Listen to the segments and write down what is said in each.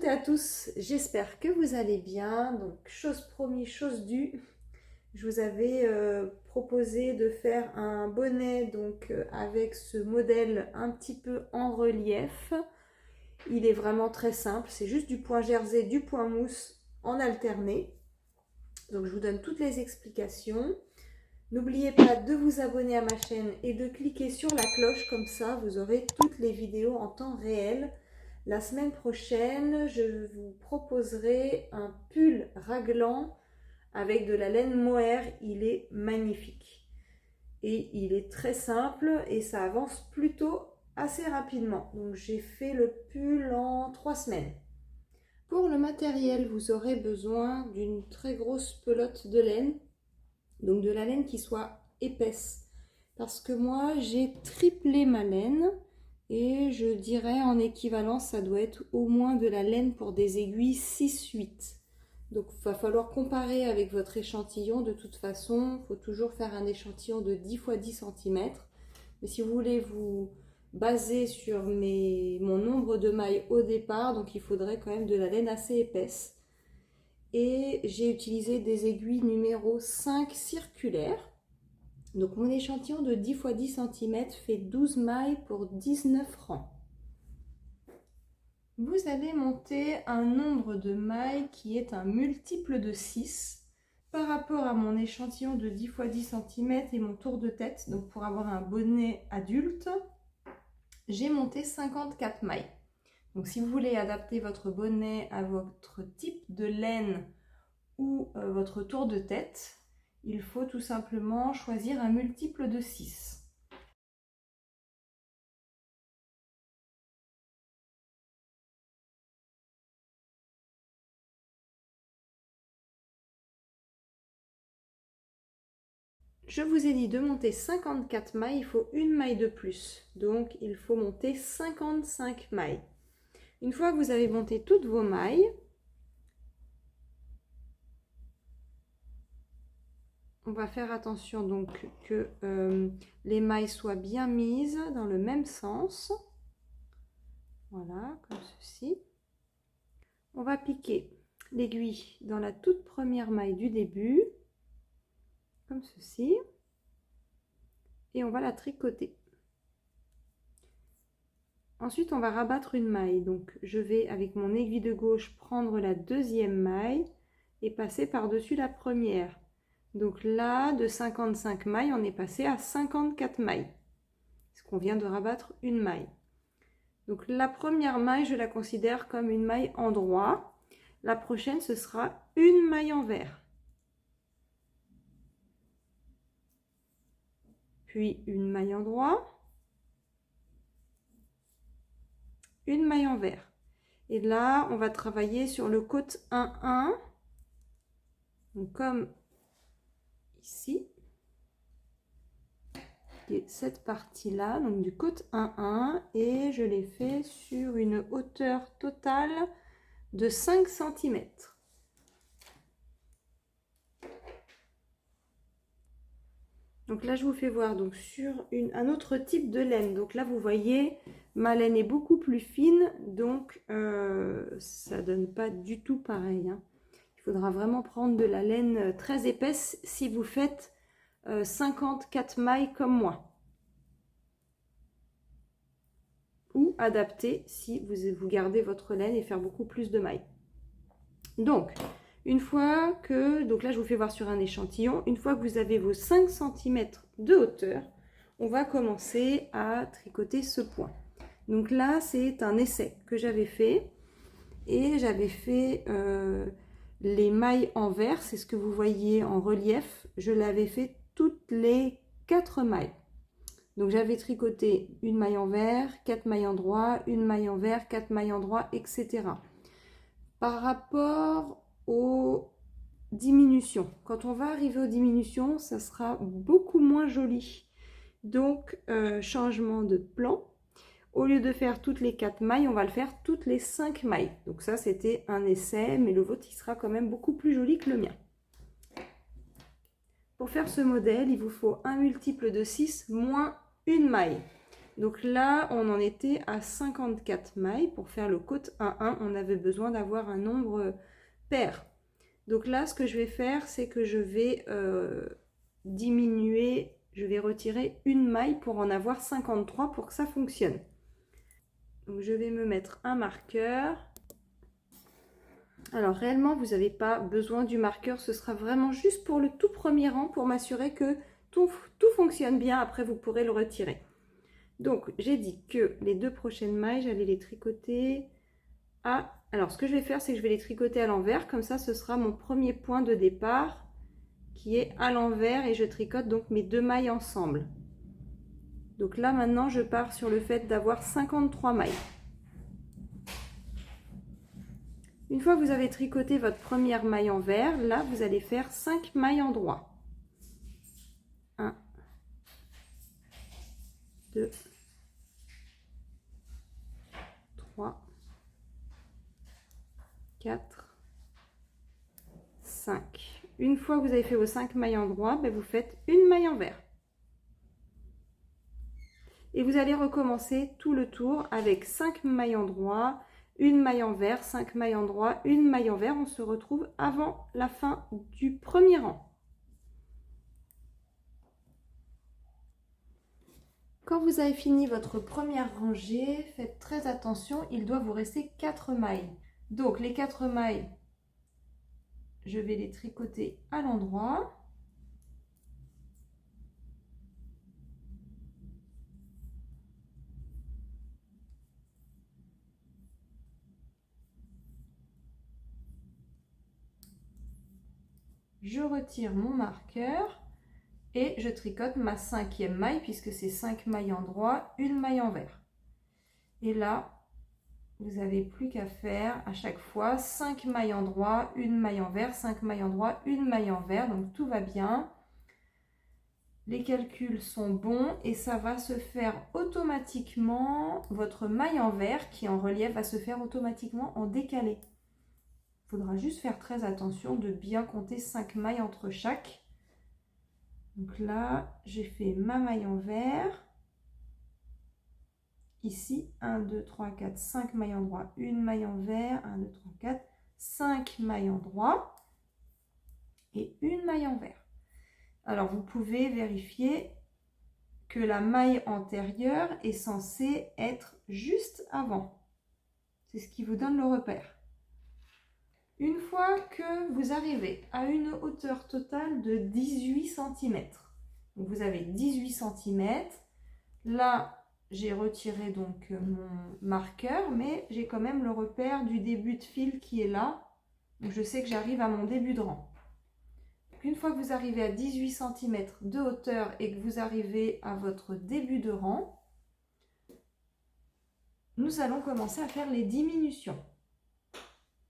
et à tous, j'espère que vous allez bien. Donc chose promise, chose due, je vous avais proposé de faire un bonnet avec ce modèle un petit peu en relief. Il est vraiment très simple, c'est juste du point jersey, du point mousse en alterné. Donc je vous donne toutes les explications. N'oubliez pas de vous abonner à ma chaîne et de cliquer sur la cloche, comme ça vous aurez toutes les vidéos en temps réel. La semaine prochaine, je vous proposerai un pull raglan avec de la laine mohair. Il est magnifique. Et il est très simple et ça avance plutôt assez rapidement. Donc j'ai fait le pull en 3 semaines. Pour le matériel, vous aurez besoin d'une très grosse pelote de laine. Donc de la laine qui soit épaisse. Parce que moi, j'ai triplé ma laine. Et je dirais en équivalence, ça doit être au moins de la laine pour des aiguilles 6-8. Donc il va falloir comparer avec votre échantillon. De toute façon, il faut toujours faire un échantillon de 10 x 10 cm. Mais si vous voulez vous baser sur mon nombre de mailles au départ, donc il faudrait quand même de la laine assez épaisse. Et j'ai utilisé des aiguilles numéro 5 circulaires. Donc mon échantillon de 10 x 10 cm fait 12 mailles pour 19 rangs. Vous allez monter un nombre de mailles qui est un multiple de 6 par rapport à mon échantillon de 10 x 10 cm et mon tour de tête. Donc pour avoir un bonnet adulte, j'ai monté 54 mailles. Donc si vous voulez adapter votre bonnet à votre type de laine ou votre tour de tête, il faut tout simplement choisir un multiple de 6. Je vous ai dit de monter 54 mailles, il faut une maille de plus. Donc il faut monter 55 mailles. Une fois que vous avez monté toutes vos mailles, on va faire attention donc que les mailles soient bien mises dans le même sens. Voilà, comme ceci. On va piquer l'aiguille dans la toute première maille du début, comme ceci. Et on va la tricoter. Ensuite, on va rabattre une maille. Donc, je vais, avec mon aiguille de gauche, prendre la deuxième maille et passer par-dessus la première. Donc là, de 55 mailles, on est passé à 54 mailles. Parce qu'on vient de rabattre une maille. Donc la première maille, je la considère comme une maille en droit. La prochaine, ce sera une maille envers. Puis une maille en droit. Une maille envers. Et là, on va travailler sur le côte 1-1. Donc comme ici. Et cette partie-là, donc du côte 1-1. Et je l'ai fait sur une hauteur totale de 5 cm. Donc là, je vous fais voir donc sur un autre type de laine. Donc là, vous voyez, ma laine est beaucoup plus fine, donc ça donne pas du tout pareil, hein. Il faudra vraiment prendre de la laine très épaisse si vous faites 54 mailles comme moi. Ou adapter si vous gardez votre laine et faire beaucoup plus de mailles. Donc, une fois que, donc là je vous fais voir sur un échantillon, une fois que vous avez vos 5 cm de hauteur, on va commencer à tricoter ce point. Donc là c'est un essai que j'avais fait et j'avais fait les mailles envers, c'est ce que vous voyez en relief, je l'avais fait toutes les 4 mailles. Donc j'avais tricoté une maille envers, 4 mailles en droit, une maille envers, 4 mailles en droit, etc. Par rapport aux diminutions, quand on va arriver aux diminutions, ça sera beaucoup moins joli. Donc changement de plan. Au lieu de faire toutes les 4 mailles, on va le faire toutes les 5 mailles. Donc ça, c'était un essai, mais le vôtre, il sera quand même beaucoup plus joli que le mien. Pour faire ce modèle, il vous faut un multiple de 6 moins une maille. Donc là, on en était à 54 mailles. Pour faire le côte 1-1, on avait besoin d'avoir un nombre pair. Donc là, ce que je vais faire, c'est que je vais diminuer, je vais retirer une maille pour en avoir 53 pour que ça fonctionne. Donc je vais me mettre un marqueur. Alors réellement, vous n'avez pas besoin du marqueur, ce sera vraiment juste pour le tout premier rang pour m'assurer que tout fonctionne bien. Après, vous pourrez le retirer. Donc j'ai dit que les 2 prochaines mailles, j'allais les tricoter à... Alors ce que je vais faire, c'est que je vais les tricoter à l'envers. Comme ça, ce sera mon premier point de départ qui est à l'envers et je tricote donc mes 2 mailles ensemble. Donc là, maintenant, je pars sur le fait d'avoir 53 mailles. Une fois que vous avez tricoté votre première maille envers, là, vous allez faire 5 mailles en droit. 1, 2, 3, 4, 5. Une fois que vous avez fait vos 5 mailles en droit, vous faites une maille envers. Et vous allez recommencer tout le tour avec 5 mailles en droit, une maille envers, 5 mailles en droit, une maille envers. On se retrouve avant la fin du premier rang. Quand vous avez fini votre première rangée, faites très attention, il doit vous rester 4 mailles. Donc les 4 mailles, je vais les tricoter à l'endroit. Je retire mon marqueur et je tricote ma 5e maille puisque c'est 5 mailles en droit, une maille envers. Et là, vous n'avez plus qu'à faire à chaque fois 5 mailles en droit, une maille envers, 5 mailles en droit, une maille envers. Donc tout va bien. Les calculs sont bons et ça va se faire automatiquement. Votre maille envers qui est en relief va se faire automatiquement en décalé. Il faudra juste faire très attention de bien compter 5 mailles entre chaque. Donc là, j'ai fait ma maille envers. Ici, 1, 2, 3, 4, 5 mailles en droit, une maille envers, 1, 2, 3, 4, 5 mailles en droit et une maille envers. Alors, vous pouvez vérifier que la maille antérieure est censée être juste avant. C'est ce qui vous donne le repère. Une fois que vous arrivez à une hauteur totale de 18 cm, donc vous avez 18 cm, là, j'ai retiré donc mon marqueur, mais j'ai quand même le repère du début de fil qui est là. Donc je sais que j'arrive à mon début de rang. Une fois que vous arrivez à 18 cm de hauteur et que vous arrivez à votre début de rang, nous allons commencer à faire les diminutions.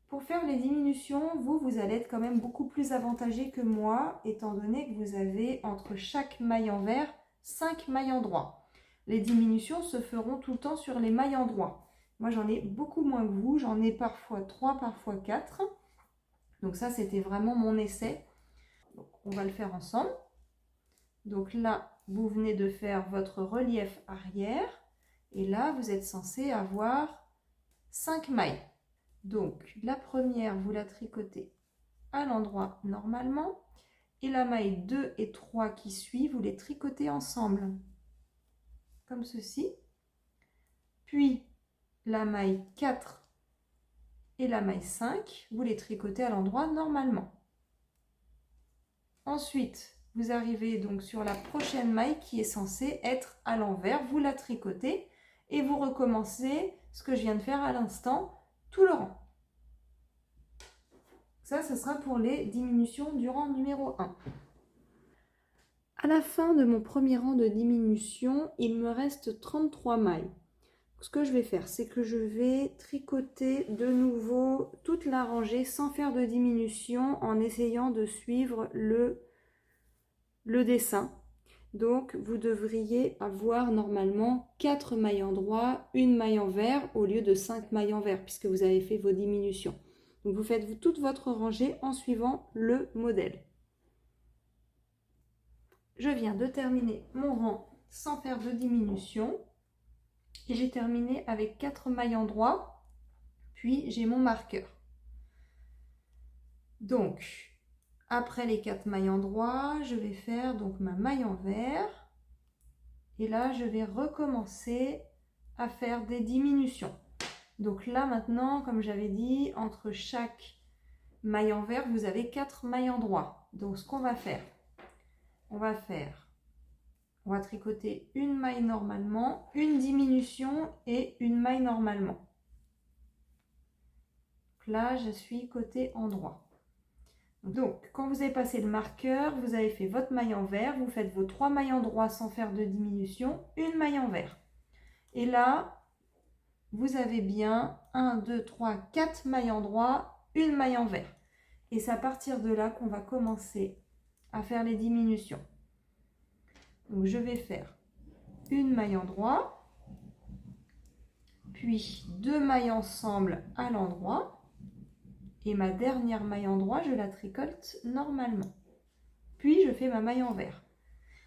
Pour faire les diminutions, vous allez être quand même beaucoup plus avantagé que moi, étant donné que vous avez entre chaque maille envers 5 mailles en droit. Les diminutions se feront tout le temps sur les mailles en droit. Moi, j'en ai beaucoup moins que vous. J'en ai parfois 3, parfois 4. Donc ça, c'était vraiment mon essai. Donc, on va le faire ensemble. Donc là, vous venez de faire votre relief arrière. Et là, vous êtes censé avoir 5 mailles. Donc, la première, vous la tricotez à l'endroit normalement. Et la maille 2 et 3 qui suit, vous les tricotez ensemble. Comme ceci, puis la maille 4 et la maille 5, vous les tricotez à l'endroit normalement. Ensuite, vous arrivez donc sur la prochaine maille qui est censée être à l'envers, vous la tricotez et vous recommencez ce que je viens de faire à l'instant, tout le rang. Ça, ce sera pour les diminutions du rang numéro 1. À la fin de mon premier rang de diminution, il me reste 33 mailles. Ce que je vais faire, c'est que je vais tricoter de nouveau toute la rangée sans faire de diminution en essayant de suivre le dessin. Donc, vous devriez avoir normalement 4 mailles en droit, une maille envers au lieu de 5 mailles envers puisque vous avez fait vos diminutions. Donc, vous faites toute votre rangée en suivant le modèle. Je viens de terminer mon rang sans faire de diminution. et j'ai terminé avec 4 mailles en droit, puis j'ai mon marqueur. Donc, après les 4 mailles en droit, je vais faire donc ma maille envers, et là je vais recommencer à faire des diminutions. Donc là maintenant, comme j'avais dit, entre chaque maille envers, vous avez 4 mailles en droit. Donc ce qu'on va faire, on va tricoter une maille normalement, une diminution et une maille normalement. Donc là, je suis côté endroit. Donc, quand vous avez passé le marqueur, vous avez fait votre maille envers, vous faites vos 3 mailles en droit sans faire de diminution, une maille envers. Et là, vous avez bien 1, 2, 3, 4 mailles en droit, une maille envers. Et c'est à partir de là qu'on va commencer à faire les diminutions. Donc, je vais faire une maille en droit, puis 2 mailles ensemble à l'endroit. Et ma dernière maille en droit, je la tricote normalement. Puis, je fais ma maille envers.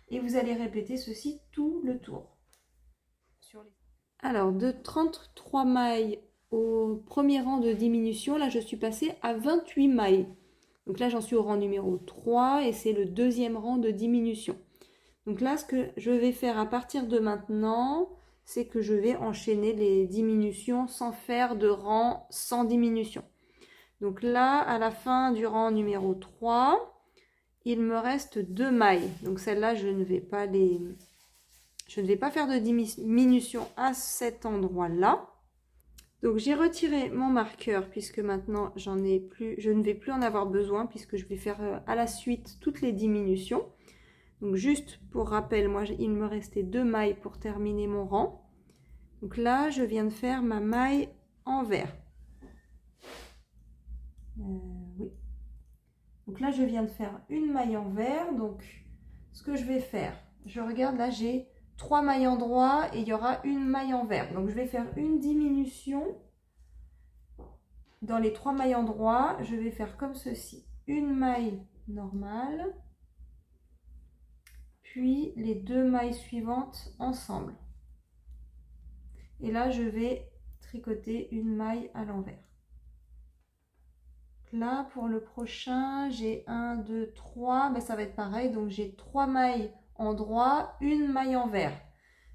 Et vous allez répéter ceci tout le tour. Alors, de 33 mailles au premier rang de diminution, là, je suis passée à 28 mailles. Donc là, j'en suis au rang numéro 3 et c'est le deuxième rang de diminution. Donc là, ce que je vais faire à partir de maintenant, c'est que je vais enchaîner les diminutions sans faire de rang sans diminution. Donc là, à la fin du rang numéro 3, il me reste 2 mailles. Donc celles-là, je ne vais pas faire de diminution à cet endroit-là. Donc j'ai retiré mon marqueur puisque maintenant je ne vais plus en avoir besoin puisque je vais faire à la suite toutes les diminutions. Donc juste pour rappel, moi il me restait 2 mailles pour terminer mon rang. Donc là, je viens de faire ma maille envers. Oui. Donc là, je viens de faire une maille envers. Donc, ce que je vais faire, je regarde, là, j'ai 3 mailles en droit et il y aura une maille envers. Donc, je vais faire une diminution. Dans les 3 mailles en droit, je vais faire comme ceci. Une maille normale, puis les 2 mailles suivantes ensemble. Et là, je vais tricoter une maille à l'envers. Là, pour le prochain, j'ai 1, 2, 3. Ben, ça va être pareil. Donc, j'ai 3 mailles en droit, une maille envers.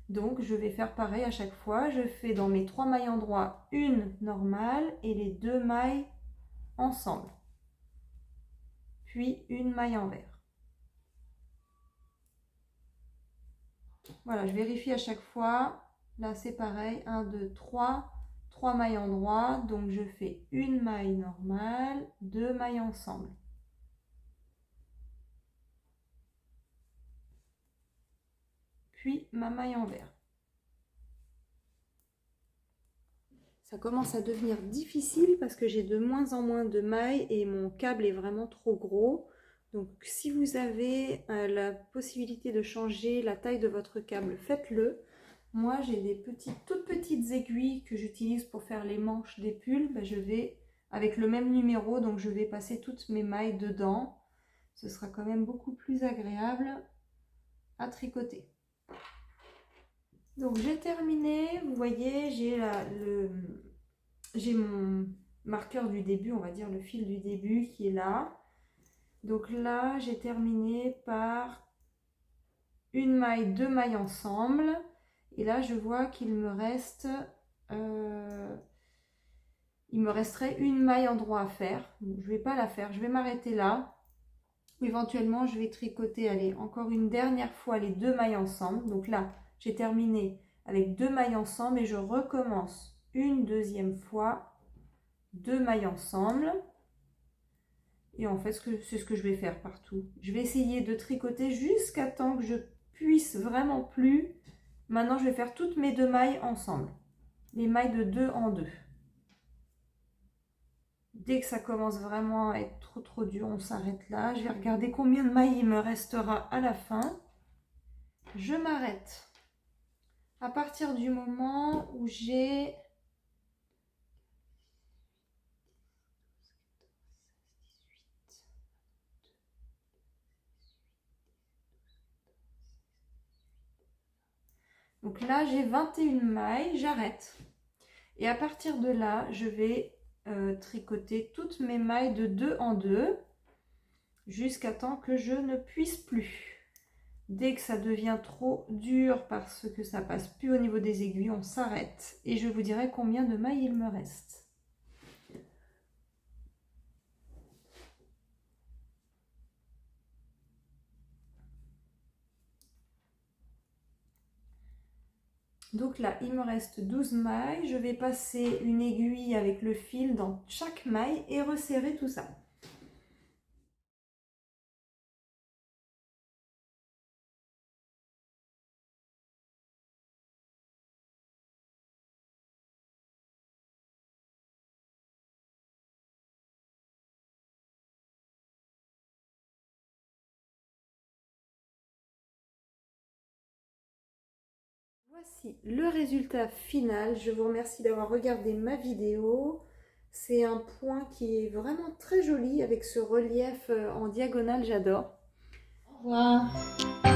Donc, je vais faire pareil à chaque fois. Je fais dans mes 3 mailles en droit, une normale et les 2 mailles ensemble. Puis, une maille envers. Voilà, je vérifie à chaque fois. Là, c'est pareil. 1, 2, 3. 3 mailles en droit. Donc, je fais une maille normale, 2 mailles ensemble. Puis ma maille envers. Ça commence à devenir difficile parce que j'ai de moins en moins de mailles et mon câble est vraiment trop gros. Donc si vous avez la possibilité de changer la taille de votre câble, faites-le. Moi j'ai des toutes petites aiguilles que j'utilise pour faire les manches des pulls. Ben, je vais avec le même numéro, donc je vais passer toutes mes mailles dedans. Ce sera quand même beaucoup plus agréable à tricoter. Donc j'ai terminé, vous voyez, j'ai mon marqueur du début, on va dire le fil du début qui est là. Donc là, j'ai terminé par une maille, 2 mailles ensemble. Et là, je vois qu'il me reste, il me resterait une maille en droit à faire. Donc, je ne vais pas la faire, je vais m'arrêter là. Éventuellement, je vais tricoter, allez, encore une dernière fois les 2 mailles ensemble. Donc là, j'ai terminé avec 2 mailles ensemble et je recommence une deuxième fois 2 mailles ensemble. Et en fait, c'est ce que je vais faire partout. Je vais essayer de tricoter jusqu'à temps que je puisse vraiment plus. Maintenant, je vais faire toutes mes 2 mailles ensemble. Les mailles de 2 en 2. Dès que ça commence vraiment à être trop dur, on s'arrête là. Je vais regarder combien de mailles il me restera à la fin. Je m'arrête à partir du moment où j'ai Donc là, j'ai 21 mailles, j'arrête. Et à partir de là, je vais tricoter toutes mes mailles de 2 en 2 jusqu'à temps que je ne puisse plus. Dès que ça devient trop dur parce que ça passe plus au niveau des aiguilles, on s'arrête et je vous dirai combien de mailles il me reste. Donc là, il me reste 12 mailles. Je vais passer une aiguille avec le fil dans chaque maille et resserrer tout ça. Voici le résultat final. Je vous remercie d'avoir regardé ma vidéo. C'est un point qui est vraiment très joli avec ce relief en diagonale, j'adore. Au revoir.